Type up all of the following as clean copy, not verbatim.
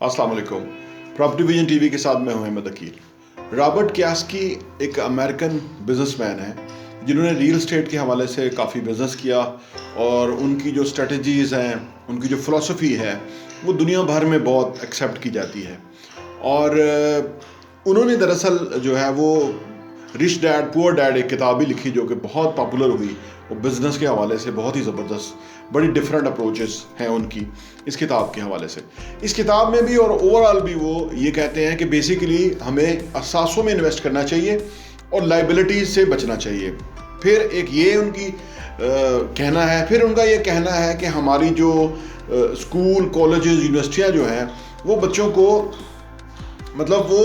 अस्सलाम वालेकुम। Property vision TV के साथ मैं हूं अहमद अकील। रॉबर्ट कियास्की एक अमेरिकन बिजनेसमैन है जिन्होंने रियल एस्टेट के हवाले से काफ़ी बिज़नेस किया और उनकी जो स्ट्रेटजीज़ हैं, उनकी जो फ़िलासफ़ी है वो दुनिया भर में बहुत एक्सेप्ट की जाती है। और उन्होंने दरअसल जो है वो रिच डैड पुअर डैड एक किताब भी लिखी जो कि बहुत पॉपुलर हुई। वो बिज़नेस के हवाले से बहुत ही ज़बरदस्त, बड़ी डिफरेंट अप्रोचेस हैं उनकी इस किताब के हवाले से। इस किताब में भी और ओवरऑल भी वो ये कहते हैं कि बेसिकली हमें असासों में इन्वेस्ट करना चाहिए और लाइबिलिटीज़ से बचना चाहिए। फिर एक ये उनकी कहना है, फिर उनका ये कहना है कि हमारी जो स्कूल कॉलेजेस यूनिवर्सिटियाँ जो हैं वो बच्चों को मतलब वो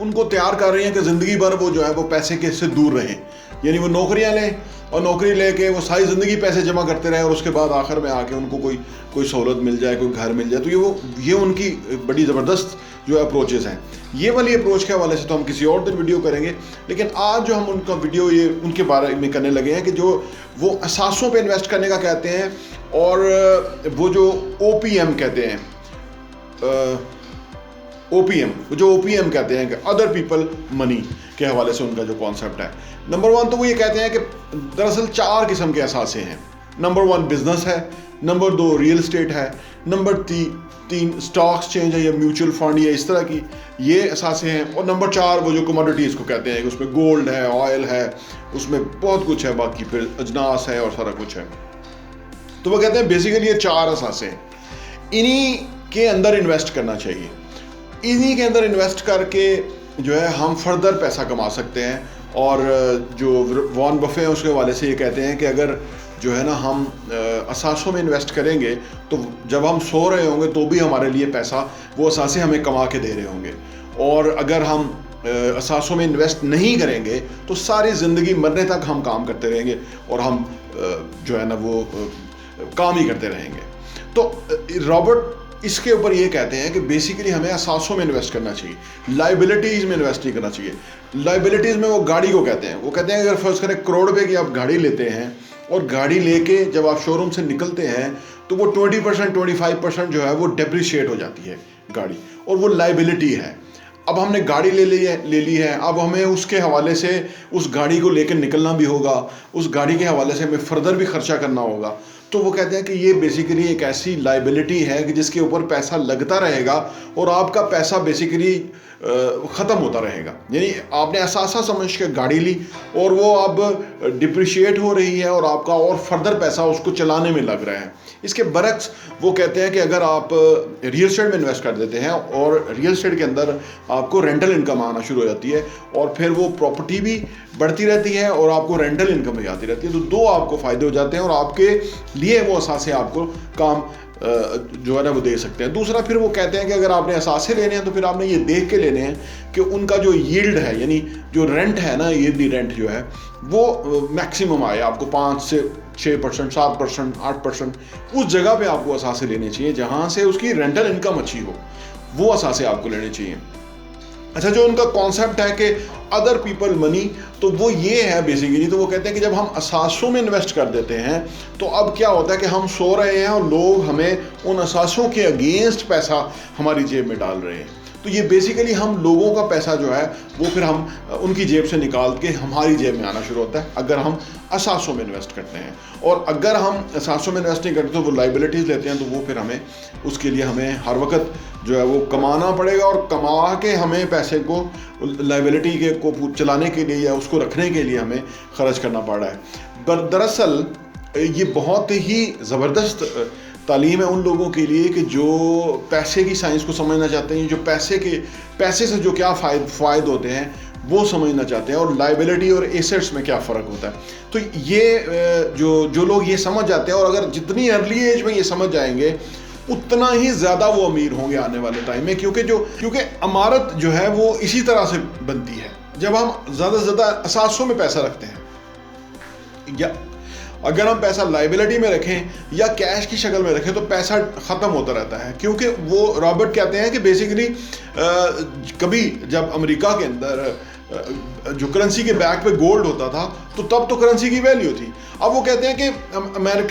उनको तैयार कर रही हैं कि ज़िंदगी भर वो जो है वो पैसे के से दूर रहें, यानी वो नौकरियां लें और नौकरी लेके वो सारी ज़िंदगी पैसे जमा करते रहें और उसके बाद आखिर में आके उनको कोई सहूलत मिल जाए, कोई घर मिल जाए। तो ये उनकी बड़ी ज़बरदस्त जो अप्रोचेस हैं। ये वाली अप्रोच के हवाले से तो हम किसी और दिन वीडियो करेंगे, लेकिन आज जो हम उनका वीडियो ये उनके बारे में करने लगे हैं कि जो वो असासों पे इन्वेस्ट करने का कहते हैं और वो जो OPM कहते हैं, OPM जो OPM कहते हैं कि अदर पीपल मनी के हवाले से उनका जो कॉन्सेप्ट है। नंबर 1 तो वो ये कहते हैं कि दरअसल 4 किस्म के असासे हैं। नंबर 1 बिजनेस है, नंबर 2 रियल एस्टेट है, नंबर 3 स्टॉक एक्सचेंज है या म्यूचुअल फंड या इस तरह की ये असासे हैं, और नंबर 4 वो जो कमोडिटीज़ को कहते हैं कि उसमें गोल्ड है, ऑयल है, उसमें बहुत कुछ है, बाकी फिर अजनास है और सारा कुछ है। तो वो कहते हैं बेसिकली ये 4 असासे हैं, इन्हीं के अंदर इन्वेस्ट करना चाहिए। इन्हीं के अंदर इन्वेस्ट करके जो है हम फर्दर पैसा कमा सकते हैं। और जो वॉरेन बफे हैं उसके हवाले से ये कहते हैं कि अगर जो है ना हम असासों में इन्वेस्ट करेंगे तो जब हम सो रहे होंगे तो भी हमारे लिए पैसा वो असासे हमें कमा के दे रहे होंगे, और अगर हम असासों में इन्वेस्ट नहीं करेंगे तो सारी ज़िंदगी मरने तक हम काम करते रहेंगे और हम जो है ना वो काम ही करते रहेंगे। तो रॉबर्ट इसके ऊपर ये कहते हैं कि बेसिकली हमें असासों में इन्वेस्ट करना चाहिए, लाइबिलिटीज़ में इन्वेस्ट नहीं करना चाहिए। लाइबिलिटीज़ में वो गाड़ी को कहते हैं। वो कहते हैं अगर फर्ज करें करोड़ रुपए की आप गाड़ी लेते हैं और गाड़ी लेके जब आप शोरूम से निकलते हैं तो वो 20% 25% जो है वो डेप्रिशिएट हो जाती है गाड़ी, और वो लाइबिलिटी है। अब हमने गाड़ी ले ली है, अब हमें उसके हवाले से उस गाड़ी को लेकर निकलना भी होगा, उस गाड़ी के हवाले से हमें फर्दर भी खर्चा करना होगा। तो वो कहते हैं कि ये बेसिकली एक ऐसी लाइबिलिटी है कि जिसके ऊपर पैसा लगता रहेगा और आपका पैसा बेसिकली ख़त्म होता रहेगा। यानी आपने असासा समझ के गाड़ी ली और वो अब डिप्रिशिएट हो रही है और आपका और फर्दर पैसा उसको चलाने में लग रहा है। इसके बरक्स वो कहते हैं कि अगर आप रियल एस्टेट में इन्वेस्ट कर देते हैं और रियल एस्टेट के अंदर आपको रेंटल इनकम आना शुरू हो जाती है और फिर वो प्रॉपर्टी भी बढ़ती रहती है और आपको रेंटल इनकम भी आती रहती है, तो 2 आपको फ़ायदे हो जाते हैं और आपके लिए वो असासे आपको काम जो है ना वो दे सकते हैं। दूसरा फिर वो कहते हैं कि अगर आपने असासे लेने हैं तो फिर आपने ये देख के लेने हैं कि उनका जो यील्ड है, यानी जो रेंट है ना, ईयरली रेंट जो है वो मैक्सिमम आए आपको 5 से 6%, 7%, 8%। उस जगह पे आपको असासे लेने चाहिए जहाँ से उसकी रेंटल इनकम अच्छी हो, वो असासे आपको लेने चाहिए। अच्छा, जो उनका कॉन्सेप्ट है कि अदर पीपल मनी, तो वो ये है बेसिकली। तो वो कहते हैं कि जब हम असासों में इन्वेस्ट कर देते हैं तो अब क्या होता है कि हम सो रहे हैं और लोग हमें उन असासों के अगेंस्ट पैसा हमारी जेब में डाल रहे हैं। तो ये बेसिकली हम लोगों का पैसा जो है वो फिर हम उनकी जेब से निकाल के हमारी जेब में आना शुरू होता है अगर हम असासों में इन्वेस्ट करते हैं। और अगर हम असासों में इन्वेस्ट नहीं करते तो वो लाइबिलिटीज़ लेते हैं, तो वो फिर हमें उसके लिए हमें हर वक्त जो है वो कमाना पड़ेगा और कमा के हमें पैसे को लाइबिलिटी के को चलाने के लिए या उसको रखने के लिए हमें खर्च करना पड़ रहा है। दरअसल ये बहुत ही ज़बरदस्त तालीम है उन लोगों के लिए कि जो पैसे की साइंस को समझना चाहते हैं, जो पैसे से जो क्या फ़ायदे होते हैं वो समझना चाहते हैं, और लाइबिलिटी और एसेट्स में क्या फ़र्क होता है। तो ये जो लोग ये समझ जाते हैं और अगर जितनी अर्ली एज में ये समझ जाएंगे उतना ही ज़्यादा वो अमीर होंगे आने वाले टाइम में, क्योंकि अमारत जो है वो इसी तरह से बनती है। जब हम ज़्यादा से ज़्यादा असासों में पैसा रखते हैं, या अगर हम पैसा लाइबिलिटी में रखें या कैश की शक्ल में रखें तो पैसा ख़त्म होता रहता है। क्योंकि वो रॉबर्ट कहते हैं कि बेसिकली कभी जब अमेरिका के अंदर जो करेंसी के बैक पे गोल्ड होता था, तो तब तो करेंसी की वैल्यू थी। अब वो कहते हैं कि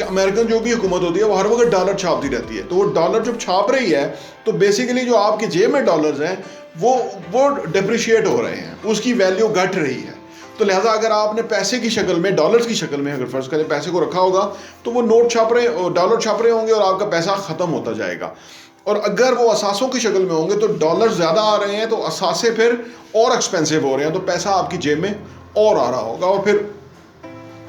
अमेरिकन जो भी हुकूमत होती है वो हर वक्त डॉलर छापती रहती है, तो वो डॉलर जब छाप रही है तो बेसिकली जो आपकी जेब में डॉलर्स हैं वो डिप्रिशिएट हो रहे हैं, उसकी वैल्यू घट रही है। तो लिहाजा अगर आपने पैसे की शक्ल में, डॉलर्स की शक्ल में अगर फर्ज करें पैसे को रखा होगा, तो वो डॉलर छाप रहे होंगे और आपका पैसा ख़त्म होता जाएगा। और अगर वो असासों की शक्ल में होंगे तो डॉलर ज़्यादा आ रहे हैं, तो असासे फिर और एक्सपेंसिव हो रहे हैं, तो पैसा आपकी जेब में और आ रहा होगा, और फिर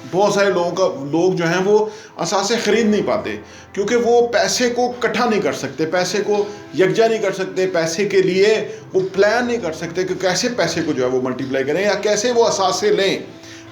बहुत सारे लोग जो हैं वो असासे ख़रीद नहीं पाते, क्योंकि वो पैसे को इकट्ठा नहीं कर सकते, पैसे को यकजा नहीं कर सकते, पैसे के लिए वो प्लान नहीं कर सकते कि कैसे पैसे को जो है वो मल्टीप्लाई करें या कैसे वो असासे लें।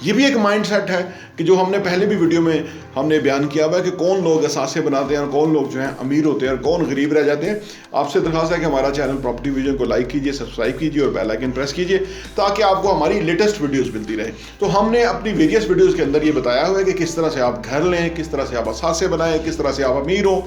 ये भी एक माइंड सेट है कि जो हमने पहले भी वीडियो में हमने बयान किया हुआ है कि कौन लोग असासे बनाते हैं और कौन लोग जो हैं अमीर होते हैं और कौन गरीब रह जाते हैं। आपसे दरख्वास्त है कि हमारा चैनल प्रॉपर्टी विजन को लाइक कीजिए, सब्सक्राइब कीजिए और बेल आइकन प्रेस कीजिए ताकि आपको हमारी लेटेस्ट वीडियोस मिलती रहे। तो हमने अपनी वेरियस वीडियोस के अंदर ये बताया हुआ है कि किस तरह से आप घर लें, किस तरह से आप असासे बनाएं, किस तरह से आप अमीर हो,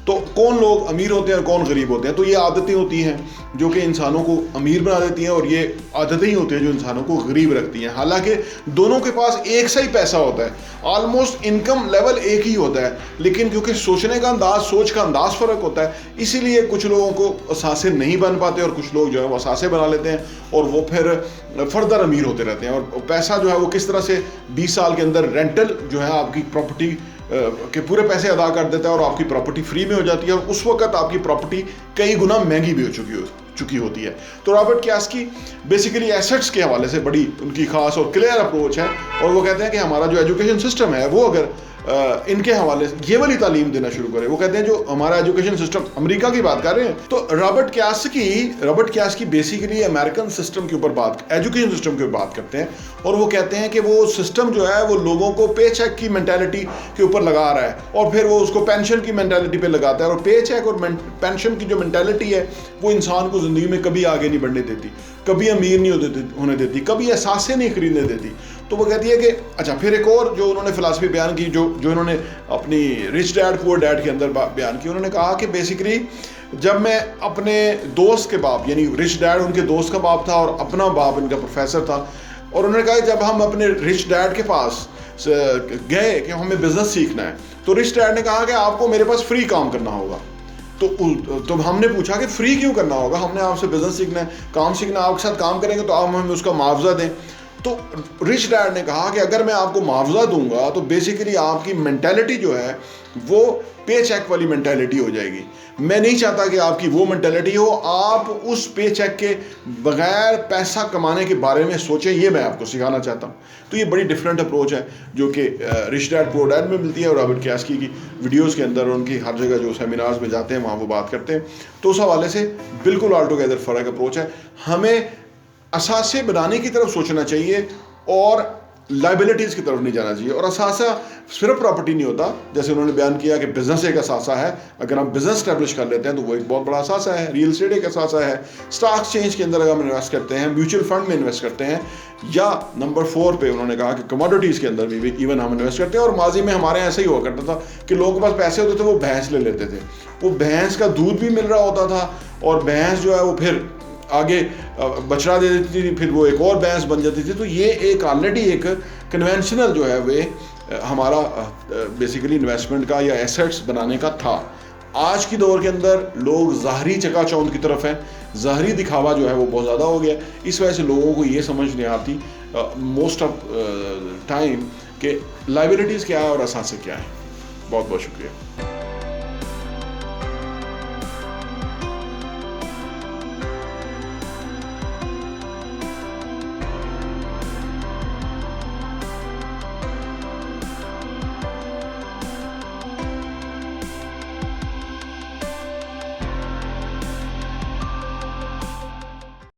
तो कौन लोग अमीर होते हैं और कौन गरीब होते हैं। तो ये आदतें होती हैं जो कि इंसानों को अमीर बना देती हैं, और ये आदतें ही होती हैं जो इंसानों को गरीब रखती हैं। हालांकि दोनों के पास एक सा ही पैसा होता है, ऑलमोस्ट इनकम लेवल एक ही होता है, लेकिन क्योंकि सोचने का अंदाज, सोच का अंदाज फ़र्क होता है, इसीलिए कुछ लोगों को असासे नहीं बन पाते और कुछ लोग जो है वो असासे बना लेते हैं और वो फिर फर्दर अमीर होते रहते हैं। और पैसा जो है वो किस तरह से 20 साल के अंदर रेंटल जो है आपकी प्रॉपर्टी के पूरे पैसे अदा कर देता है और आपकी प्रॉपर्टी फ्री में हो जाती है, और उस वक्त आपकी प्रॉपर्टी कई गुना महंगी भी हो चुकी होती है। तो रॉबर्ट कियास्की बेसिकली एसेट्स के हवाले से बड़ी उनकी खास और क्लियर अप्रोच है, और वो कहते हैं कि हमारा जो एजुकेशन सिस्टम है वो अगर इनके हवाले से ये वाली तालीम देना शुरू करें। वो कहते हैं जो हमारा एजुकेशन सिस्टम, अमेरिका की बात कर रहे हैं, तो रॉबर्ट कियास्की बेसिकली अमेरिकन सिस्टम के ऊपर एजुकेशन सिस्टम के ऊपर बात करते हैं, और वो कहते हैं कि वो सिस्टम जो है वो लोगों को पे चेक की मेंटालिटी के ऊपर लगा रहा है, और फिर वो उसको पेंशन की मेंटालिटी पे लगाता है, और पे चेक और पेंशन की जो मेंटालिटी है वो इंसान को ज़िंदगी में कभी आगे नहीं बढ़ने देती, कभी अमीर नहीं होने देती, कभी एहसासे नहीं खरीदने देती। तो वो कहती है कि अच्छा, फिर एक और जो उन्होंने फ़िलासफ़ी बयान की, जो इन्होंने अपनी रिच डैड पुअर डैड के अंदर बयान की, उन्होंने कहा कि बेसिकली जब मैं अपने दोस्त के बाप, यानी रिच डैड उनके दोस्त का बाप था और अपना बाप इनका प्रोफेसर था, और उन्होंने कहा जब हम अपने रिच डैड के पास गए कि हमें बिज़नेस सीखना है, तो रिच डैड ने कहा कि आपको मेरे पास फ्री काम करना होगा। तो हमने पूछा कि फ्री क्यों करना होगा, हमने आपसे बिज़नेस सीखना है, काम सीखना, आपके साथ काम करेंगे तो आप हमें उसका मुआवजा दें। तो रिच डैड ने कहा कि अगर मैं आपको मुआवजा दूंगा तो बेसिकली आपकी मेंटालिटी जो है वो पे चेक वाली मेंटालिटी हो जाएगी। मैं नहीं चाहता कि आपकी वो मेंटालिटी हो, आप उस पे चेक के बगैर पैसा कमाने के बारे में सोचें, ये मैं आपको सिखाना चाहता हूँ। तो ये बड़ी डिफरेंट अप्रोच है जो कि रिच डैड पुअर डैड में मिलती है, और रॉबर्ट कियास्की की वीडियोज़ के अंदर, उनकी हर जगह जो सेमिनार्स में जाते हैं वहाँ वो बात करते हैं। तो उस हवाले से बिल्कुल ऑल टुगेदर फ़र्क अप्रोच है। हमें असासे बनाने की तरफ सोचना चाहिए और लाइबिलिटीज़ की तरफ नहीं जाना चाहिए। और असासा सिर्फ प्रॉपर्टी नहीं होता, जैसे उन्होंने बयान किया कि बिज़नेस एक असासा है, अगर हम बिज़नेस स्टैब्लिश कर लेते हैं तो वो एक बहुत बड़ा असासा है। रियल एस्टेट एक असासा है, स्टॉक एक्सचेंज के अंदर अगर हम इन्वेस्ट करते हैं, म्यूचुअल फंड में इन्वेस्ट करते हैं, या नंबर 4 पे उन्होंने कहा कि कमोडिटीज़ के अंदर भी इवन हम इन्वेस्ट करते हैं। और माजी में हमारे ऐसा ही हुआ करता था कि लोगों के पास पैसे होते थे, वो भैंस ले लेते थे, वो भैंस का दूध भी मिल रहा होता था, और भैंस जो है वो फिर आगे बछड़ा दे देती थी, फिर वो एक और भैंस बन जाती थी। तो ये एक ऑलरेडी एक कन्वेंशनल जो है वे हमारा बेसिकली इन्वेस्टमेंट का या एसेट्स बनाने का था। आज की दौर के अंदर लोग ज़ाहरी चकाचौंध की तरफ हैं, ज़ाहरी दिखावा जो है वो बहुत ज़्यादा हो गया। इस वजह से लोगों को ये समझ नहीं आती मोस्ट ऑफ टाइम कि लायबिलिटीज़ क्या है और असासे क्या है। बहुत बहुत शुक्रिया।